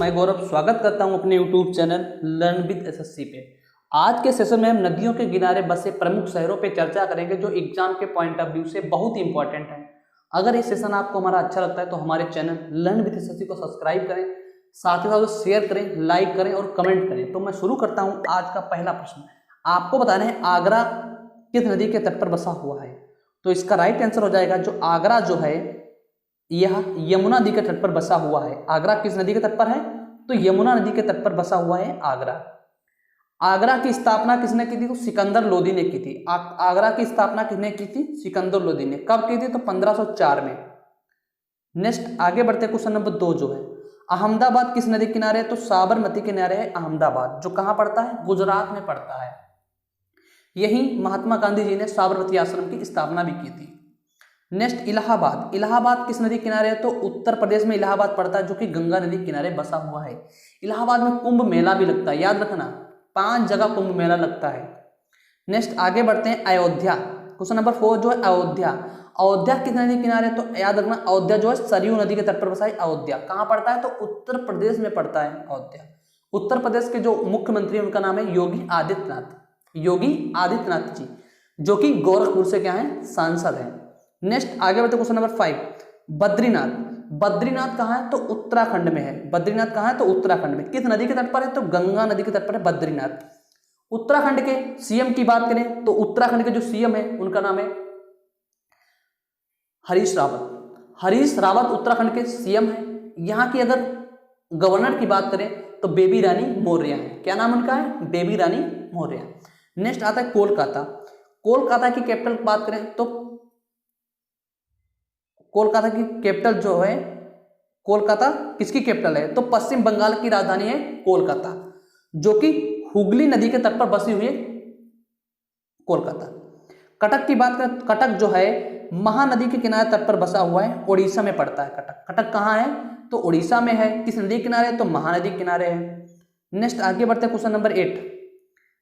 मैं गौरव स्वागत करता हूं अपने YouTube channel learn with SSC पे। आज के सेशन में हम नदियों के किनारे बसे प्रमुख शहरों पे चर्चा करेंगे जो एग्जाम के पॉइंट ऑफ व्यू से बहुत ही इंपॉर्टेंट है। अगर ये सेशन आपको हमारा अच्छा लगता है तो हमारे चैनल लर्न विद एसएससी को सब्सक्राइब करें, साथ ही साथ शेयर करें, लाइक करें और कमेंट करें। तो मैं शुरू करता हूँ। आज का पहला प्रश्न आपको बताना है, आगरा किस नदी के तट पर बसा हुआ है? तो इसका राइट आंसर हो जाएगा जो आगरा जो है यह यमुना नदी के तट पर बसा हुआ है। आगरा किस नदी के तट पर है? तो यमुना नदी के तट पर बसा हुआ है आगरा। आगरा की स्थापना किसने की थी? तो सिकंदर लोदी ने की थी। आगरा की स्थापना किसने की थी? सिकंदर लोदी ने। कब की थी? तो 1504 में। नेक्स्ट आगे बढ़ते, क्वेश्चन नंबर 2 जो है, अहमदाबाद किस नदी किनारे है? तो साबरमती किनारे है अहमदाबाद, जो कहाँ पड़ता है? गुजरात में पड़ता है। यही महात्मा गांधी जी ने साबरमती आश्रम की स्थापना भी की थी। नेक्स्ट इलाहाबाद, इलाहाबाद किस नदी किनारे है? तो उत्तर प्रदेश में इलाहाबाद पड़ता है, जो कि गंगा नदी किनारे बसा हुआ है। इलाहाबाद में कुंभ मेला भी लगता है, याद रखना 5 जगह कुंभ मेला लगता है। नेक्स्ट आगे बढ़ते हैं, अयोध्या। क्वेश्चन नंबर 4 जो है अयोध्या, अयोध्या किस नदी किनारे? तो याद रखना अयोध्या जो है सरयू नदी के तट पर बसा है। अयोध्या कहाँ पड़ता है? तो उत्तर प्रदेश में पड़ता है अयोध्या। उत्तर प्रदेश के जो मुख्यमंत्री उनका नाम है योगी आदित्यनाथ, योगी आदित्यनाथ जी, जो कि गोरखपुर से क्या है? सांसद है। नेक्स्ट आगे बढ़ते, क्वेश्चन नंबर 5, बद्रीनाथ। बद्रीनाथ कहाँ है? तो उत्तराखंड में है। बद्रीनाथ कहाँ है? तो उत्तराखंड में। किस नदी के तट पर है? तो गंगा नदी के तट पर है बद्रीनाथ। उत्तराखंड के सीएम की बात करें तो उत्तराखंड के जो सीएम है उनका नाम है हरीश रावत। हरीश रावत उत्तराखंड के सीएम है। यहाँ की अगर गवर्नर की बात करें तो बेबी रानी मौर्य है। क्या नाम उनका है? बेबी रानी मौर्य। नेक्स्ट आता है कोलकाता। कोलकाता की कैपिटल बात करें तो कोलकाता की कैपिटल जो है, कोलकाता किसकी कैपिटल है? तो पश्चिम बंगाल की राजधानी है कोलकाता, जो कि हुगली नदी के तट पर बसी हुई है कोलकाता। कटक की बात करें, कटक जो है महानदी के किनारे तट पर बसा हुआ है, उड़ीसा में पड़ता है कटक। कटक कहाँ है? तो उड़ीसा में है। किस नदी किनारे? तो महानदी किनारे है। नेक्स्ट आगे बढ़ते हैं, क्वेश्चन नंबर 8,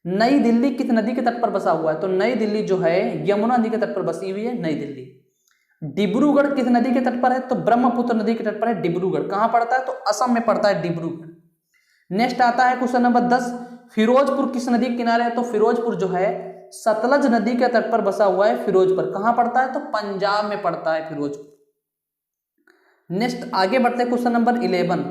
नई दिल्ली किस नदी के तट पर बसा हुआ है? तो नई दिल्ली जो है यमुना नदी के तट पर बसी हुई है नई दिल्ली। डिब्रूगढ़ किस नदी के तट पर है? तो ब्रह्मपुत्र नदी के तट पर है डिब्रूगढ़। कहाँ पड़ता है? तो असम में पड़ता है डिब्रूगढ़। नेक्स्ट आता है क्वेश्चन नंबर 10, फिरोजपुर किस नदी के किनारे है? तो फिरोजपुर जो है सतलज नदी के तट पर बसा हुआ है फिरोजपुर। कहाँ पड़ता है? तो पंजाब में पड़ता है फिरोजपुर। नेक्स्ट आगे बढ़ते हैं, क्वेश्चन नंबर 11,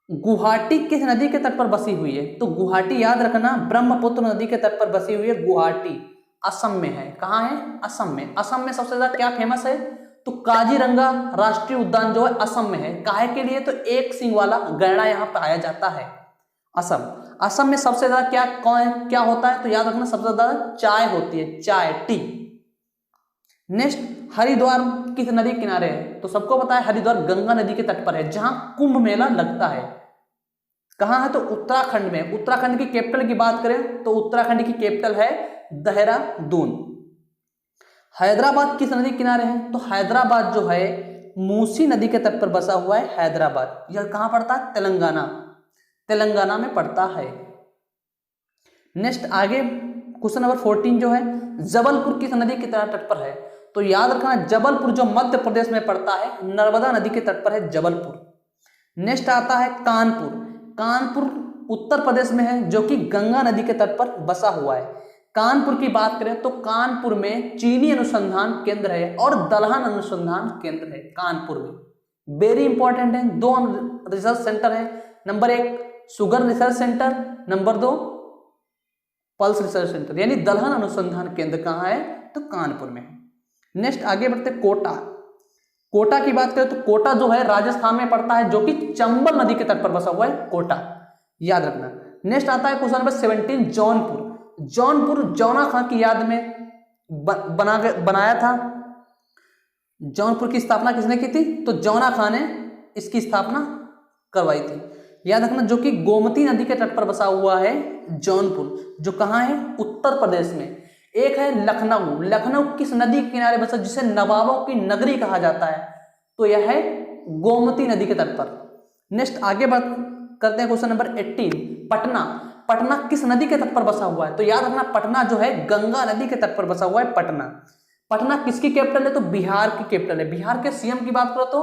गुवाहाटी किस नदी के तट पर बसी हुई है? तो गुवाहाटी याद रखना ब्रह्मपुत्र नदी के तट पर बसी हुई है गुवाहाटी, असम में है। कहाँ है? असम में। असम में सबसे ज्यादा क्या फेमस है? तो काजीरंगा राष्ट्रीय उद्यान जो है असम में है। काहे के लिए? तो एक सींग वाला गैंडा यहाँ पाया जाता है। असम में सबसे ज्यादा क्या होता है? तो याद रखना सबसे ज्यादा चाय होती है, चाय, टी। नेक्स्ट हरिद्वार किस नदी किनारे है? तो सबको पता है हरिद्वार गंगा नदी के तट पर है, जहां कुंभ मेला लगता है। कहाँ है? तो उत्तराखंड में। उत्तराखंड की कैपिटल की बात करें तो उत्तराखंड की कैपिटल है देहरादून। हैदराबाद किस नदी किनारे है? तो हैदराबाद जो है मूसी नदी के तट पर बसा हुआ है हैदराबाद। यह कहाँ पड़ता है? तेलंगाना, तेलंगाना में पड़ता है। नेक्स्ट आगे क्वेश्चन नंबर 14 जो है, जबलपुर किस नदी के तट पर है? तो याद रखना जबलपुर जो मध्य प्रदेश में पड़ता है, नर्मदा नदी के तट पर है जबलपुर। नेक्स्ट आता है कानपुर। कानपुर उत्तर प्रदेश में है, जो कि गंगा नदी के तट पर बसा हुआ है। कानपुर की बात करें तो कानपुर में चीनी अनुसंधान केंद्र है और दलहन अनुसंधान केंद्र है कानपुर में। वेरी इंपॉर्टेंट है। 2 रिसर्च सेंटर है, number 1 sugar research centre, number 2 pulse research centre, यानी दलहन अनुसंधान केंद्र कहाँ है? तो कानपुर में। नेक्स्ट आगे बढ़ते, कोटा। कोटा की बात करें तो कोटा जो है राजस्थान में पड़ता है, जो कि चंबल नदी के तट पर बसा हुआ है कोटा, याद रखना। नेक्स्ट आता है क्वेश्चन नंबर 17, जौनपुर। जौनपुर जौना खां की याद में बनाया था। जौनपुर की स्थापना किसने की थी? तो जौना खां ने इसकी स्थापना करवाई थी, याद रखना, जो कि गोमती नदी के तट पर बसा हुआ है जौनपुर, जो कहाँ है? उत्तर प्रदेश में। एक है लखनऊ। लखनऊ किस नदी के किनारे बसा, जिसे नवाबों की नगरी कहा जाता है? तो यह है गोमती नदी के तट पर। नेक्स्ट आगे बढ़ करते हैं क्वेश्चन नंबर 18, पटना। पटना किस नदी के तट पर बसा हुआ है? तो याद रखना पटना जो है गंगा नदी के तट पर बसा हुआ है पटना। पटना किसकी कैपिटल है? तो बिहार की कैपिटल है। बिहार के सीएम की बात करो तो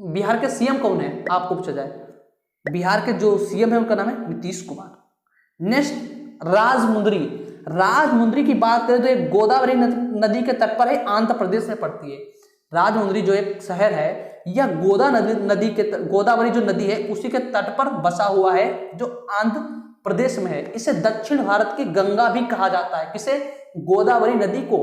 बिहार के सीएम कौन है आपको पूछा जाए, बिहार के जो सीएम है उनका नाम है नीतीश कुमार। नेक्स्ट, राजमुंदरी। राजमुंदरी की बात करें तो एक गोदावरी नदी के तट पर है, आंध्र प्रदेश में पड़ती है। राजमुंदरी जो एक शहर है यह गोदावरी जो नदी है उसी के तट पर बसा हुआ है जो आंध्र प्रदेश में है। इसे दक्षिण भारत की गंगा भी कहा जाता है। किसे? गोदावरी नदी को।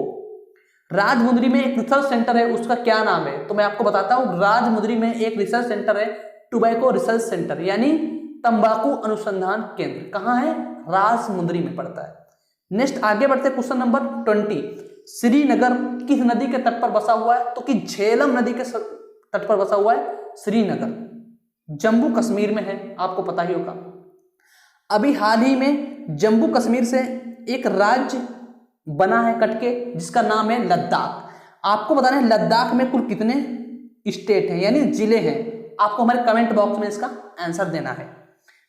राजमुंदरी में एक रिसर्च सेंटर है, उसका क्या नाम है तो मैं आपको बताता हूं। राजमुंदरी में एक रिसर्च सेंटर है, टोबैको रिसर्च सेंटर यानी तंबाकू अनुसंधान केंद्र। कहां है? राजमुंदरी में पड़ता है। नेक्स्ट आगे बढ़ते हैं, क्वेश्चन नंबर 20। श्रीनगर किस नदी के तट पर बसा हुआ है? तो कि झेलम नदी के तट पर बसा हुआ है श्रीनगर। जम्मू कश्मीर में है, आपको पता ही होगा। अभी हाल ही में जम्मू कश्मीर से एक राज्य बना है कटके, जिसका नाम है लद्दाख। आपको बताना है लद्दाख में कुल कितने स्टेट हैं यानी जिले हैं, आपको हमारे कमेंट बॉक्स में इसका आंसर देना है।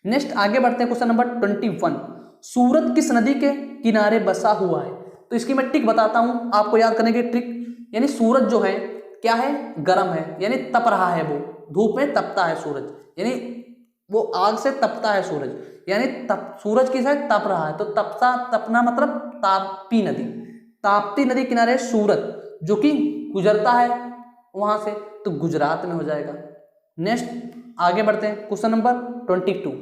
नेक्स्ट आगे बढ़ते हैं, क्वेश्चन नंबर 21। सूरत किस नदी के किनारे बसा हुआ है? तो इसकी मैं ट्रिक बताता हूं आपको याद करने की ट्रिक। यानी सूरज जो है क्या है? गर्म है, यानी तप रहा है, वो धूप में तपता है सूरज, यानी वो आग से तपता है सूरज, यानी सूरज किस है? तप रहा है। तो तपना मतलब ताप्ती नदी। ताप्ती नदी किनारे सूरत जो कि गुजरता है वहां से, तो गुजरात में हो जाएगा। नेक्स्ट आगे बढ़ते हैं, क्वेश्चन नंबर 22।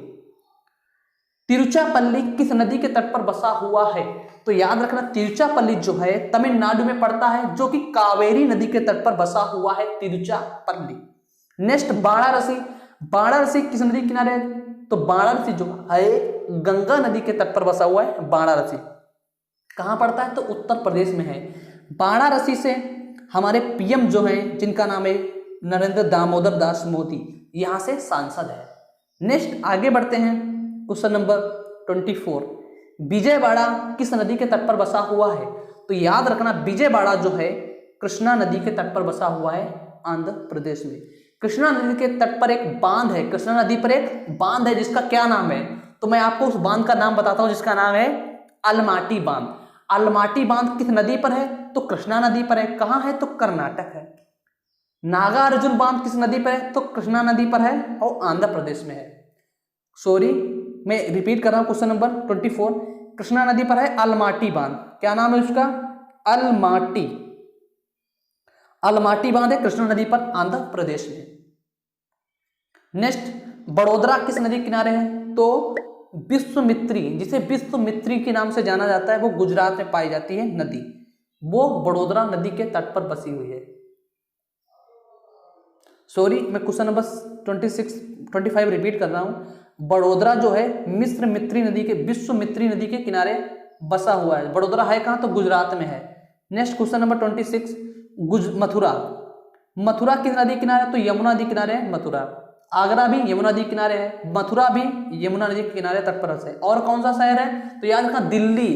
तिरुचिरापल्ली किस नदी के तट पर बसा हुआ है? तो याद रखना तिरुचिरापल्ली जो है तमिलनाडु में पड़ता है, जो कि कावेरी नदी के तट पर बसा हुआ है तिरुचिरापल्ली। नेक्स्ट वाराणसी। वाराणसी किस नदी किनारे? तो वाराणसी जो है गंगा नदी के तट पर बसा हुआ है वाराणसी। कहां पड़ता है? तो उत्तर प्रदेश में है। वाराणसी से हमारे पीएम जो हैं जिनका नाम है नरेंद्र दामोदर दास मोदी, यहां से सांसद है। नेक्स्ट आगे बढ़ते हैं, क्वेश्चन नंबर 24। विजयवाड़ा किस नदी के तट पर बसा हुआ है? तो याद रखना विजयवाड़ा जो है कृष्णा नदी के तट पर बसा हुआ है आंध्र प्रदेश में। कृष्णा नदी के तट पर एक बांध है, कृष्णा नदी पर एक बांध है जिसका क्या नाम है? तो मैं आपको उस बांध का नाम बताता हूं जिसका नाम है अलमाटी बांध। अलमाटी बांध किस नदी पर है? तो कृष्णा नदी पर है। कहां है? तो कर्नाटक है। नागार्जुन बांध किस नदी पर है? तो कृष्णा नदी पर है और आंध्र प्रदेश में है। सॉरी मैं रिपीट कर रहा हूं, क्वेश्चन नंबर 24 कृष्णा नदी पर है अलमाटी बांध। क्या नाम है उसका? अलमाटी। अलमाटी बांध है कृष्णा नदी पर आंध्र प्रदेश में। नेक्स्ट बड़ोदरा किस नदी किनारे है? तो विश्वामित्री, जिसे विश्वामित्री के नाम से जाना जाता है, वो गुजरात में पाई जाती है नदी, वो बड़ोदरा नदी के तट पर बसी हुई है। सॉरी मैं क्वेश्चन नंबर 25 रिपीट कर रहा हूं। बड़ोदरा जो है विश्वामित्री नदी के किनारे बसा हुआ है। बड़ोदरा है कहां? तो गुजरात में है। Next question number 26। Mathura. Mathura किस नदी किनारे? तो यमुना नदी किनारे है मथुरा। आगरा भी यमुना नदी किनारे है, मथुरा भी यमुना नदी के किनारे तट पर है। और कौन सा शहर है? तो याद रखना दिल्ली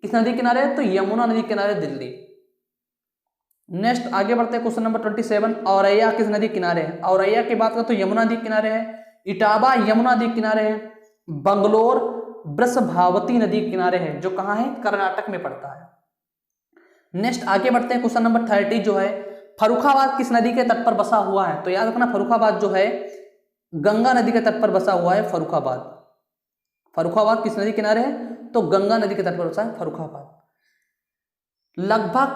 किस नदी किनारे है? तो यमुना नदी किनारे दिल्ली। नेक्स्ट आगे बढ़ते हैं, क्वेश्चन नंबर 27। औरैया किस नदी किनारे है? औरैया की बात करें तो यमुना नदी किनारे है। इटावा यमुना नदी किनारे है। बंगलोर वृषभावती नदी किनारे है, जो कहाँ है? कर्नाटक में पड़ता है। नेक्स्ट आगे बढ़ते हैं, क्वेश्चन नंबर 30 जो है फर्रुखाबाद किस नदी के तट पर बसा हुआ है? तो याद रखना फर्रुखाबाद जो है गंगा नदी के तट पर बसा हुआ है। फर्रुखाबाद किस नदी किनारे है? तो गंगा नदी के तट पर बसा है फर्रुखाबाद। लगभग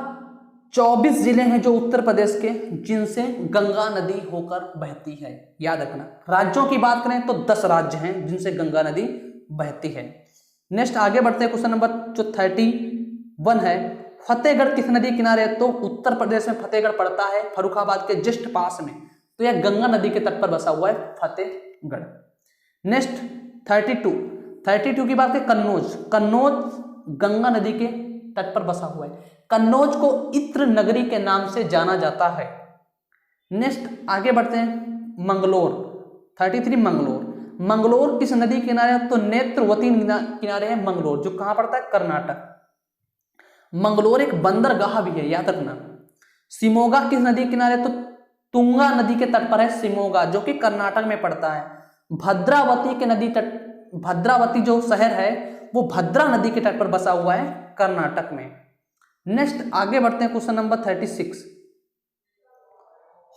24 जिले हैं जो उत्तर प्रदेश के, जिनसे गंगा नदी होकर बहती है। याद रखना राज्यों की बात करें तो 10 राज्य हैं जिनसे गंगा नदी बहती है। नेक्स्ट आगे बढ़ते हैं, क्वेश्चन नंबर जो 31 है फतेहगढ़ किस नदी किनारे है? तो उत्तर प्रदेश में फतेहगढ़ पड़ता है फर्रुखाबाद के जस्ट पास में, तो यह गंगा नदी के तट पर बसा हुआ है फतेहगढ़। नेक्स्ट 32 की बात है कन्नौज गंगा नदी के तट पर बसा हुआ है। कन्नौज को इत्र नगरी के नाम से जाना जाता है। नेक्स्ट आगे बढ़ते हैं, मंगलोर 33 मंगलोर किस नदी किनारे? तो नेत्रवती किनारे है मंगलोर, जो कहां पड़ता है? कर्नाटक। मंगलोर एक बंदरगाह भी है, याद रखना। शिमोगा किस नदी किनारे? तो तुंगा नदी के तट पर है शिमोगा, जो कि कर्नाटक में पड़ता है। भद्रावती जो शहर है वो भद्रा नदी के तट पर बसा हुआ है कर्नाटक में। नेक्स्ट आगे बढ़ते हैं, क्वेश्चन नंबर 36।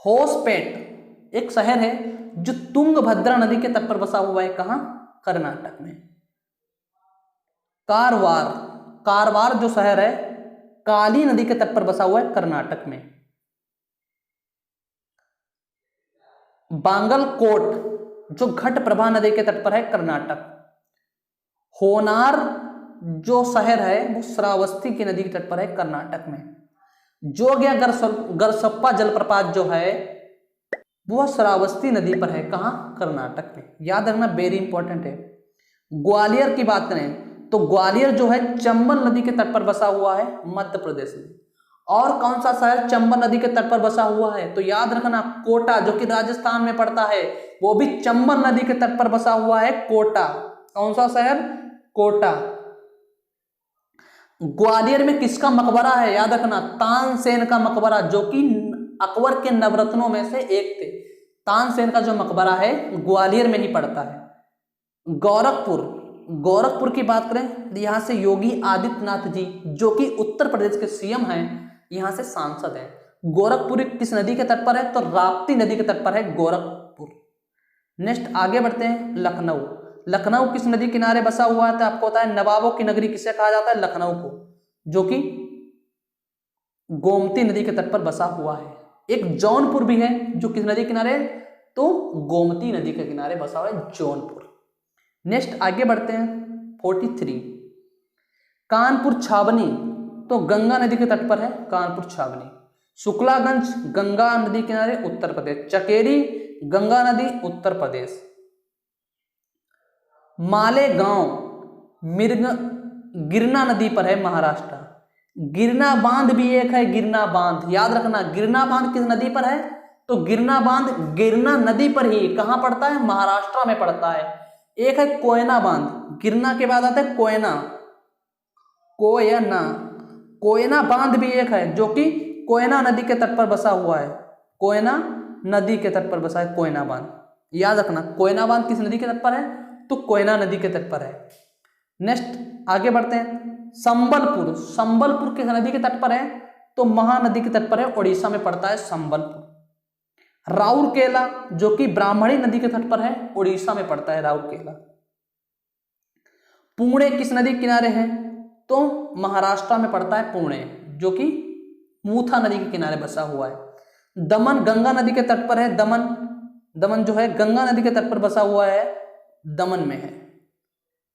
होसपेट एक शहर है जो तुंगभद्रा नदी के तट पर बसा हुआ है, कहाँ? कर्नाटक में। कारवार, कारवार जो शहर है काली नदी के तट पर बसा हुआ है, कर्नाटक में। बांगलकोट जो घटप्रभा नदी के तट पर है, कर्नाटक। होनार जो शहर है वो श्रावस्ती की नदी के तट पर है, कर्नाटक में। जोग्या गरसप्पा जलप्रपात जो है वो श्रावस्ती नदी पर है, कहाँ? कर्नाटक में। याद रखना, वेरी इंपॉर्टेंट है। ग्वालियर की बात करें तो ग्वालियर जो है चंबल नदी के तट पर बसा हुआ है, मध्य प्रदेश में। और कौन सा शहर चंबल नदी के तट पर बसा हुआ है? तो याद रखना, कोटा जो कि राजस्थान में पड़ता है, वो भी चंबल नदी के तट पर बसा हुआ है, कोटा। कौन सा शहर? कोटा। ग्वालियर में किसका मकबरा है? याद रखना, तानसेन का मकबरा, जो कि अकबर के नवरत्नों में से एक थे। तानसेन का जो मकबरा है ग्वालियर में ही पड़ता है। गोरखपुर, गोरखपुर की बात करें तो यहाँ से योगी आदित्यनाथ जी जो कि उत्तर प्रदेश के सीएम हैं, यहाँ से सांसद हैं। गोरखपुर किस नदी के तट पर है? तो राप्ती नदी के तट पर है गोरखपुर। नेक्स्ट आगे बढ़ते हैं, लखनऊ। लखनऊ किस नदी किनारे बसा हुआ है? तो आपको पता है नवाबों की नगरी किसे कहा जाता है? लखनऊ को, जो कि गोमती नदी के तट पर बसा हुआ है। एक जौनपुर भी है जो किस नदी किनारे? तो गोमती नदी के किनारे बसा हुआ है, जौनपुर। नेक्स्ट आगे बढ़ते हैं, 43 कानपुर छावनी, तो गंगा नदी के तट पर है कानपुर छावनी। शुक्लागंज गंगा नदी किनारे, उत्तर प्रदेश। चकेरी गंगा नदी, उत्तर प्रदेश। मालेगांव गिरना नदी पर है, महाराष्ट्र। गिरना बांध भी एक है, गिरना बांध। याद रखना, गिरना बांध किस नदी पर है? तो गिरना बांध गिरना नदी पर ही कहां पड़ता है? महाराष्ट्र में पड़ता है। एक है कोयना बांध, गिरना के बाद आता है कोयना, कोयना। कोयना बांध भी एक है जो कि कोयना नदी के तट पर बसा हुआ है, कोयना नदी के तट पर बसा है कोयना बांध। याद रखना, कोयना बांध किस नदी के तट पर है? तो कोयना नदी के तट पर है। नेक्स्ट आगे बढ़ते हैं, संबलपुर। संबलपुर किस नदी के तट पर है? तो महानदी के तट पर है, उड़ीसा में पड़ता है संबलपुर। राउरकेला जो कि ब्राह्मणी नदी के तट पर है, उड़ीसा में पड़ता है राउरकेला। पुणे किस नदी के किनारे है? तो महाराष्ट्र में पड़ता है पुणे, जो कि मूथा नदी के किनारे बसा हुआ है। दमन गंगा नदी के तट पर है, दमन जो है गंगा नदी के तट पर बसा हुआ है, दमन में है।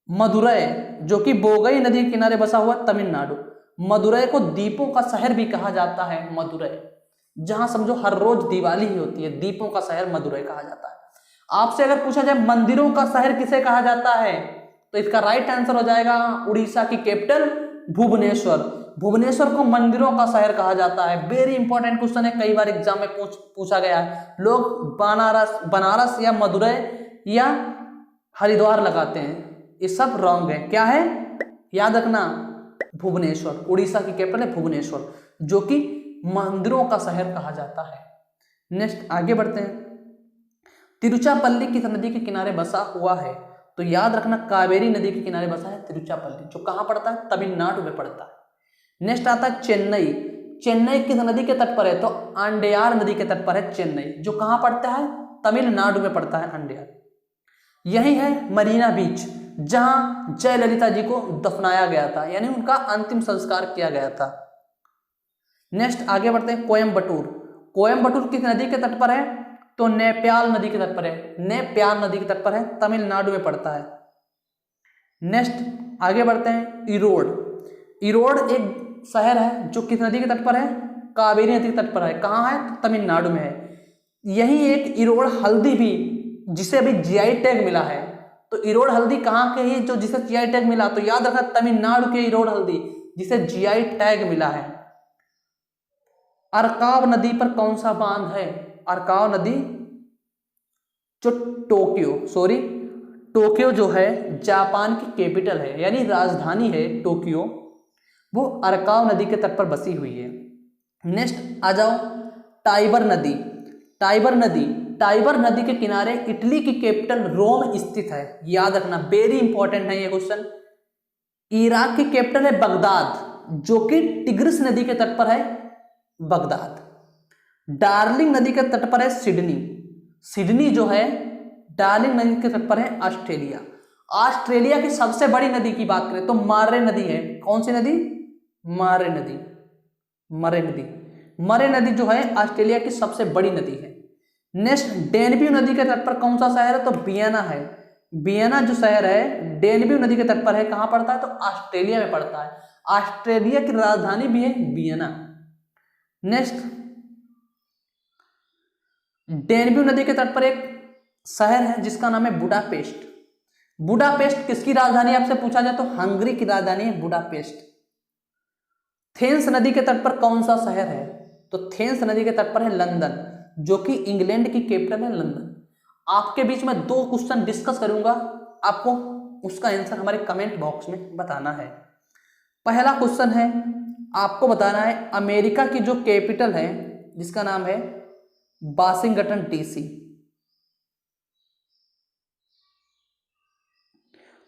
मदुरै जो कि बोगई नदी के किनारे बसा हुआ तमिलनाडु। मदुरै को दीपों का शहर भी कहा जाता है, मदुरै, जहां समझो हर रोज दिवाली ही होती है, दीपों का शहर मदुरै कहा जाता है। आपसे अगर पूछा जाए मंदिरों का शहर किसे कहा जाता है, तो इसका राइट आंसर हो जाएगा उड़ीसा की कैपिटल भुवनेश्वर। भुवनेश्वर को मंदिरों का शहर कहा जाता है। वेरी इंपॉर्टेंट क्वेश्चन है, कई बार एग्जाम में पूछा गया है। लोग बनारस या मदुरै या हरिद्वार लगाते हैं, ये सब रॉन्ग है। क्या है? याद रखना, भुवनेश्वर। उड़ीसा की कैपिटल है भुवनेश्वर, जो कि मंदिरों का शहर कहा जाता है। नेक्स्ट आगे बढ़ते हैं, तिरुचिरापल्ली किस नदी के किनारे बसा हुआ है? तो याद रखना, कावेरी नदी के किनारे बसा है तिरुचिरापल्ली, जो कहां पड़ता है? तमिलनाडु में पड़ता है। नेक्स्ट आता है चेन्नई। चेन्नई किस नदी के तट पर है? तो अंडयार नदी के तट पर है चेन्नई, जो कहां पड़ता है? तमिलनाडु में पड़ता है अंडयार। यही है मरीना बीच, जहां जयललिता जी को दफनाया गया था, यानी उनका अंतिम संस्कार किया गया था। नेक्स्ट आगे बढ़ते हैं, कोयम्बटूर। कोयम्बटूर किस नदी के तट पर है? तो नेप्याल नदी के तट पर है, नेप्याल नदी के तट पर है, तमिलनाडु में पड़ता है। नेक्स्ट आगे बढ़ते हैं, इरोड। इरोड एक शहर है जो किस नदी के तट पर है? कावेरी नदी के तट पर है। कहाँ है? तो तमिलनाडु में है। यही एक इरोड हल्दी भी, जिसे अभी जीआई टैग मिला है, तो इरोड हल्दी कहाँ के है जो जिसे जीआई टैग मिला? तो याद रखना, तमिलनाडु के इरोड हल्दी जिसे जीआई टैग मिला है। अरकाव नदी पर कौन सा बांध है? अरकाव नदी जो टोक्यो जो है जापान की कैपिटल है, यानी राजधानी है टोक्यो, वो अरकाव नदी के तट पर बसी हुई है। नेक्स्ट आ जाओ, टाइबर नदी। टाइबर नदी के किनारे इटली की कैपिटल रोम स्थित है। याद रखना, वेरी इंपॉर्टेंट है ये क्वेश्चन। इराक की कैपिटल है बगदाद, जो कि टिग्रिस नदी के तट पर है बगदाद। डार्लिंग नदी के तट पर है सिडनी। सिडनी जो है डार्लिंग नदी के तट पर है ऑस्ट्रेलिया। ऑस्ट्रेलिया की सबसे बड़ी नदी की बात करें तो मारे नदी है। कौन सी नदी? मारे नदी। मरे नदी जो है ऑस्ट्रेलिया की सबसे बड़ी नदी है। नेक्स्ट, डेनब्यू नदी के तट पर कौन सा शहर है? तो वियना है। वियना जो शहर है डेनब्यू नदी के तट पर है। कहां पड़ता है? तो ऑस्ट्रेलिया में पड़ता है। ऑस्ट्रेलिया की राजधानी भी है वियना। नेक्स्ट, डेनब्यू नदी के तट पर एक शहर है जिसका नाम है बुडापेस्ट। बुडापेस्ट किसकी राजधानी आपसे पूछा जाए तो हंगरी की राजधानी है बुडापेस्ट। थेम्स नदी के तट पर कौन सा शहर है? तो थेम्स नदी के तट पर है लंदन, जो कि इंग्लैंड की कैपिटल है लंदन। आपके बीच में 2 क्वेश्चन डिस्कस करूंगा, आपको उसका आंसर हमारे कमेंट बॉक्स में बताना है। पहला क्वेश्चन है, आपको बताना है अमेरिका की जो कैपिटल है जिसका नाम है वाशिंगटन डीसी,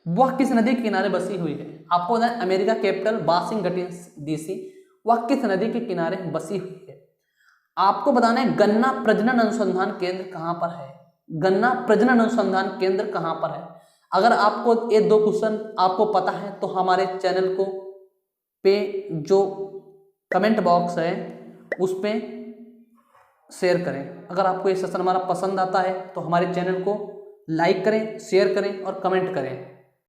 वह किस नदी के किनारे बसी हुई है? आपको बताएं अमेरिका कैपिटल वाशिंगटन डीसी वह किस नदी के किनारे बसी हुई है? आपको बताना है गन्ना प्रजनन अनुसंधान केंद्र कहां पर है? गन्ना प्रजनन अनुसंधान केंद्र कहां पर है? अगर आपको ये 2 क्वेश्चन आपको पता है तो हमारे चैनल को पे जो कमेंट बॉक्स है उस पे शेयर करें। अगर आपको ये सेशन हमारा पसंद आता है तो हमारे चैनल को लाइक करें, शेयर करें और कमेंट करें।